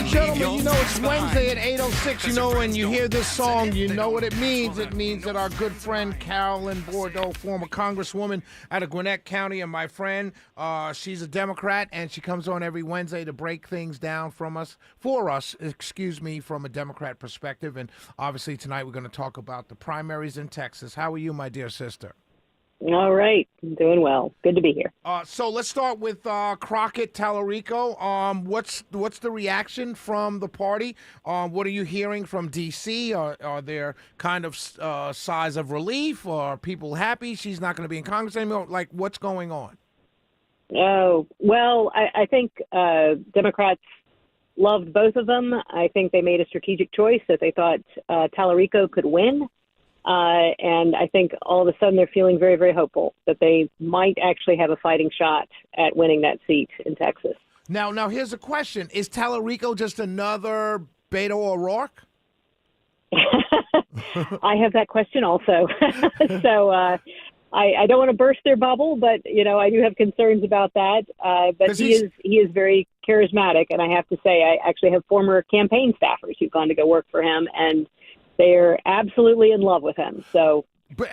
and gentlemen, you know it's Wednesday at 8:06. You know, when you hear this song, you know what it means. It means that our good friend Carolyn Bordeaux, former congresswoman out of Gwinnett County, and my friend, she's a Democrat, and she comes on every Wednesday to break things down for us, from a Democrat perspective. And obviously tonight we're going to talk about the primaries in Texas. How are you, my dear sister? All right. I'm doing well. Good to be here. So let's start with Crockett Tallarico. What's the reaction from the party? What are you hearing from D.C.? Are there kind of sighs of relief? Or are people happy she's not going to be in Congress anymore? Like, what's going on? Oh, well, I think Democrats loved both of them. I think they made a strategic choice that they thought Tallarico could win. And I think all of a sudden they're feeling very, very hopeful that they might actually have a fighting shot at winning that seat in Texas. Now here's a question. Is Tallarico just another Beto O'Rourke? I have that question also. So I don't want to burst their bubble, but, you know, I do have concerns about that. But he is very charismatic. And I have to say, I actually have former campaign staffers who've gone to go work for him, and they're absolutely in love with him. So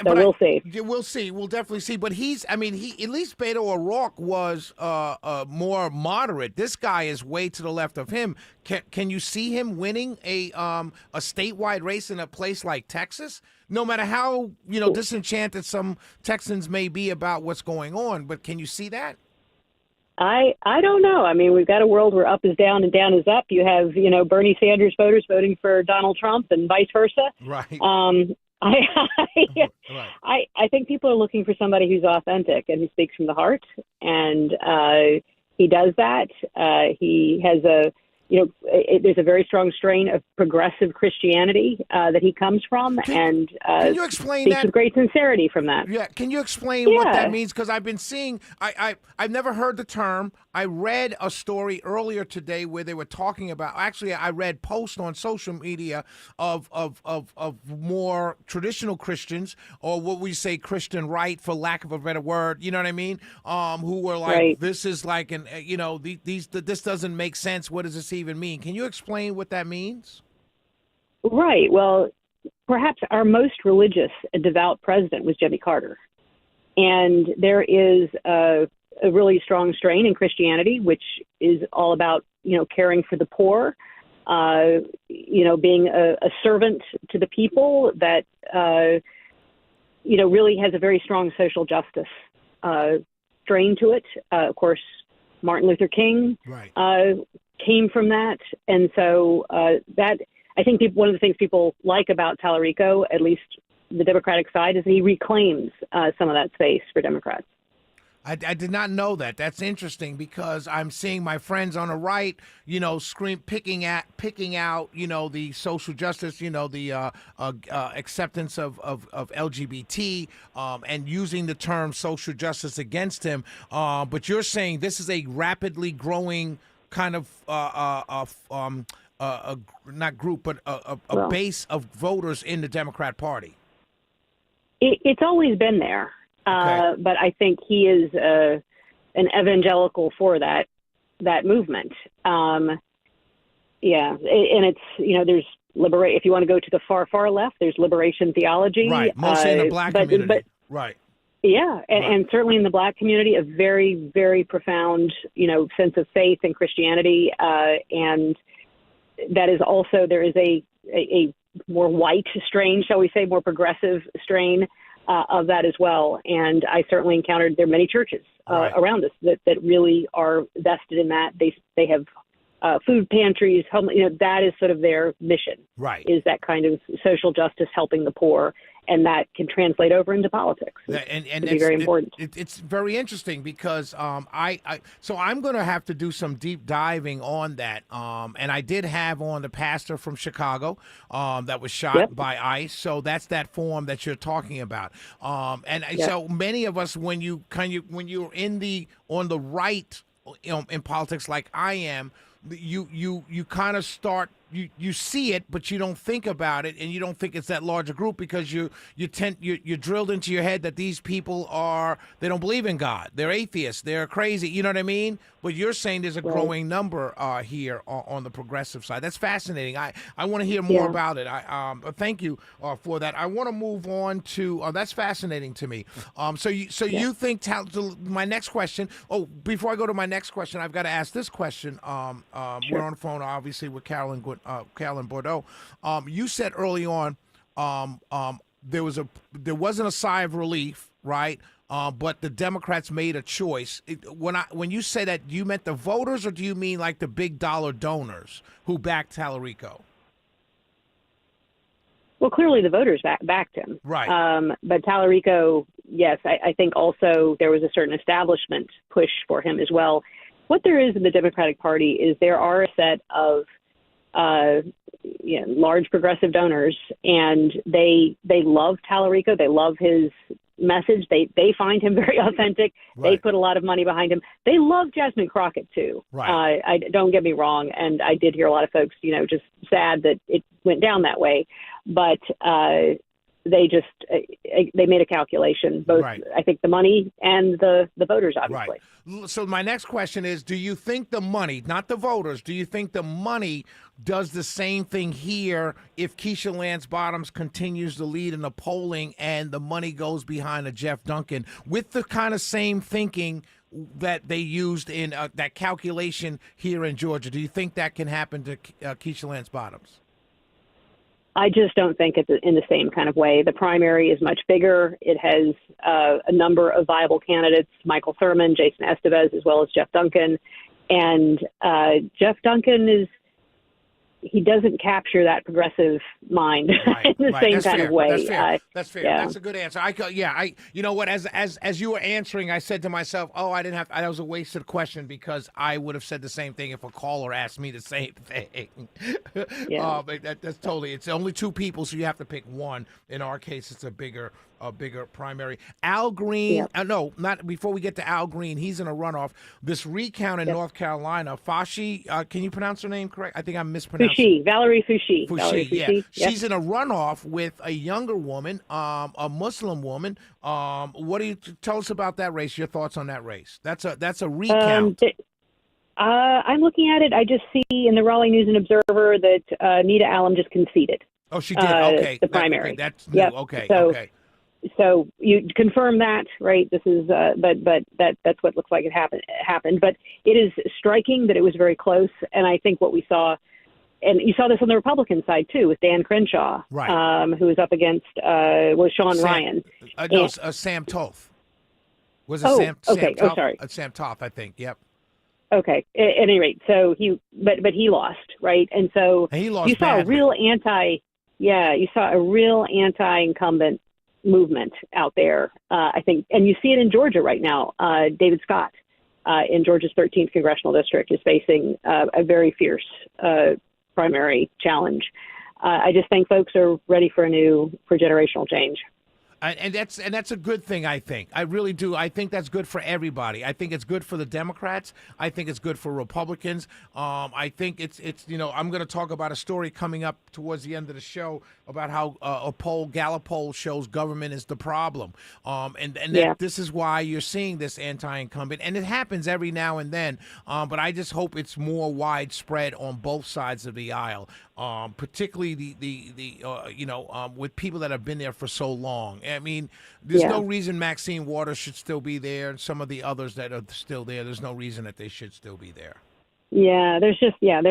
we'll see. We'll see. We'll definitely see. But he at least Beto O'Rourke was more moderate. This guy is way to the left of him. Can you see him winning a statewide race in a place like Texas? No matter how disenchanted some Texans may be about what's going on, but can you see that? I don't know. I mean, we've got a world where up is down and down is up. You have, Bernie Sanders voters voting for Donald Trump and vice versa. Right. I think people are looking for somebody who's authentic and who speaks from the heart. And he does that. He has there's a very strong strain of progressive Christianity that he comes from, can you explain speaks that? With great sincerity from that. Yeah, can you explain what that means? Because I've been seeing, I've never heard the term. I read a story earlier today where they were talking about. Actually, I read posts on social media of more traditional Christians, or what we say Christian right, for lack of a better word. You know what I mean? Who were like, right. This is like this doesn't make sense. What does this even mean? Can you explain what that means? Right. Well, perhaps our most religious and devout president was Jimmy Carter. And there is a really strong strain in Christianity, which is all about, caring for the poor, being a servant to the people that, really has a very strong social justice strain to it. Of course, Martin Luther King came from that. And so that, I think one of the things people like about Tallarico, at least the Democratic side, is he reclaims some of that space for Democrats. I did not know that. That's interesting, because I'm seeing my friends on the right, picking out, the social justice, the acceptance of LGBT, and using the term social justice against him. But you're saying this is a rapidly growing kind of not group, but a base of voters in the Democrat Party. It's always been there. But I think he is an evangelical for that movement. And it's, there's if you want to go to the far left, there's liberation theology. Right, mostly in the black community. But, right. Yeah, and certainly in the black community, a very, very profound, sense of faith in Christianity. And that is also, there is a more white strain, shall we say, more progressive strain of that as well. And I certainly encountered there are many churches around us that really are vested in that. They have food pantries, that is sort of their mission. Right. Is that kind of social justice, helping the poor, and that can translate over into politics. And it's very important. It's very interesting, because so I'm going to have to do some deep diving on that. And I did have on the pastor from Chicago that was shot by ICE. So that's that form that you're talking about. So many of us, when you're on the right, in politics like I am, you kind of start you see it, but you don't think about it, and you don't think it's that large a group because you're drilled into your head that these people they don't believe in God, they're atheists, they're crazy. You know what I mean? But you're saying there's a growing number here on the progressive side. That's fascinating. I want to hear more about it. Thank you for that. I want to move on to that's fascinating to me. You think my next question? Oh, before I go to my next question, I've got to ask this question. We're on the phone, obviously, with Carolyn Bordeaux. You said early on there wasn't a sigh of relief, right? But the Democrats made a choice. When you say that, do you meant the voters, or do you mean like the big dollar donors who backed Tallarico? Well, clearly the voters backed him. Right. But Tallarico, yes, I think also there was a certain establishment push for him as well. What there is in the Democratic Party is there are a set of large progressive donors, and they love Tallarico. They love his message. They find him very authentic. Right. They put a lot of money behind him. They love Jasmine Crockett too. Right. I don't get me wrong, and I did hear a lot of folks, just sad that it went down that way. But they made a calculation, both I think the money and the voters, obviously. Right. So my next question is, do you think the money, not the voters, do you think the money does the same thing here if Keisha Lance Bottoms continues to lead in the polling and the money goes behind a Jeff Duncan with the kind of same thinking that they used in that calculation here in Georgia? Do you think that can happen to Keisha Lance Bottoms? I just don't think it's in the same kind of way. The primary is much bigger. It has a number of viable candidates, Michael Thurmond, Jason Estevez, as well as Jeff Duncan. And Jeff Duncan he doesn't capture that progressive mind in the same kind of way. That's fair. That's a good answer. You know what? As you were answering, I said to myself, that was a wasted question, because I would have said the same thing if a caller asked me the same thing. That's totally. It's only two people, so you have to pick one. In our case, it's a bigger primary. Al Green, not before we get to Al Green, he's in a runoff. This recount in North Carolina, Fauci, can you pronounce her name correct? I think I'm mispronouncing. Foushee, Valerie Foushee. Foushee. She's in a runoff with a younger woman, a Muslim woman. What do you tell us about that race? Your thoughts on that race? That's a recount. I'm looking at it. I just see in the Raleigh News and Observer that Nita Allen just conceded. Oh, she did. Okay, the primary. That's new. Okay. So you confirm that, right? This is, but that's what looks like it happened. But it is striking that it was very close, and I think what we saw, and you saw this on the Republican side too, with Dan Crenshaw, who was up against Sean Ryan. Sam Toth. Was it Sam? Okay. Sam Toth? Sorry. Sam Toth, I think. Yep. Okay. At any rate, so but he lost, right? And so he lost. You saw a real anti-incumbent movement out there, I think, and you see it in Georgia right now. David Scott in Georgia's 13th congressional district is facing a very fierce primary challenge. I just think folks are ready for generational change. And that's a good thing, I think. I really do. I think that's good for everybody. I think it's good for the Democrats. I think it's good for Republicans. I think it's I'm going to talk about a story coming up towards the end of the show about how a Gallup poll shows government is the problem. This is why you're seeing this anti-incumbent, and it happens every now and then. But I just hope it's more widespread on both sides of the aisle. Particularly with people that have been there for so long. I mean, there's no reason Maxine Waters should still be there, and some of the others that are still there, there's no reason that they should still be there. Yeah, there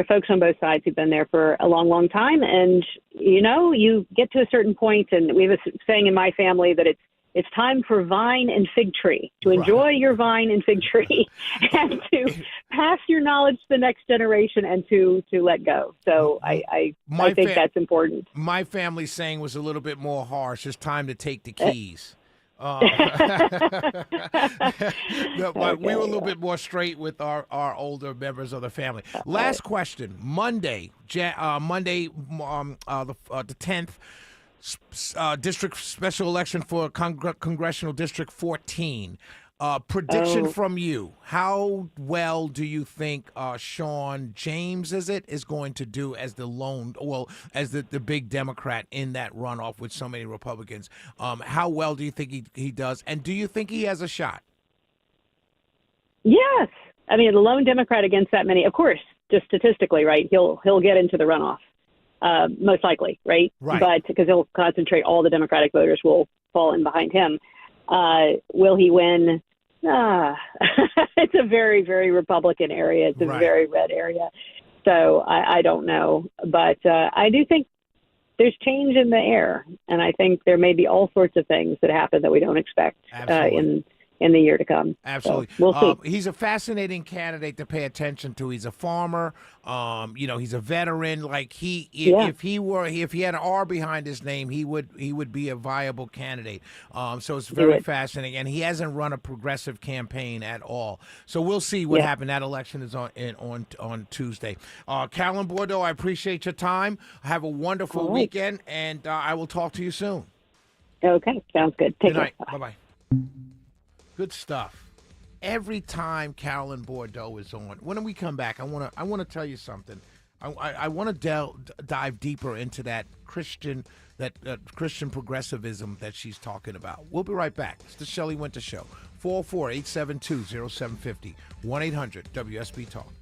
are folks on both sides who've been there for a long, long time, and you get to a certain point, and we have a saying in my family that it's time for vine and fig tree, to enjoy your vine and fig tree, and to pass your knowledge to the next generation, and to let go. So I think that's important. My family's saying was a little bit more harsh. It's time to take the keys. We were a little bit more straight with our older members of the family. Last question. Monday, the 10th. District special election for Congressional District 14. Prediction from you. How well do you think Sean James is going to do as the as the big Democrat in that runoff with so many Republicans? How well do you think he does? And do you think he has a shot? Yes. I mean, the lone Democrat against that many, of course, just statistically, right? He'll get into the runoff, most likely, right? Right. But because he'll concentrate, all the Democratic voters will fall in behind him. Will he win? It's a very, very Republican area. It's a very red area. So I don't know. But I do think there's change in the air. And I think there may be all sorts of things that happen that we don't expect in the year to come. Absolutely. So we'll see. He's a fascinating candidate to pay attention to. He's a farmer. He's a veteran. Like if he had an R behind his name, he would be a viable candidate. So it's very fascinating. And he hasn't run a progressive campaign at all. So we'll see what happened. That election is on Tuesday. Carolyn Bordeaux, I appreciate your time. Have a wonderful weekend, and I will talk to you soon. Okay, sounds good. Take Good night. care. Bye-bye. Good stuff. Every time Carolyn Bordeaux is on, when we come back, I want to tell you something. I want to dive deeper into that Christian progressivism that she's talking about. We'll be right back. It's the Shelley Winter Show. 404-872-0750. 1-800-WSB Talk.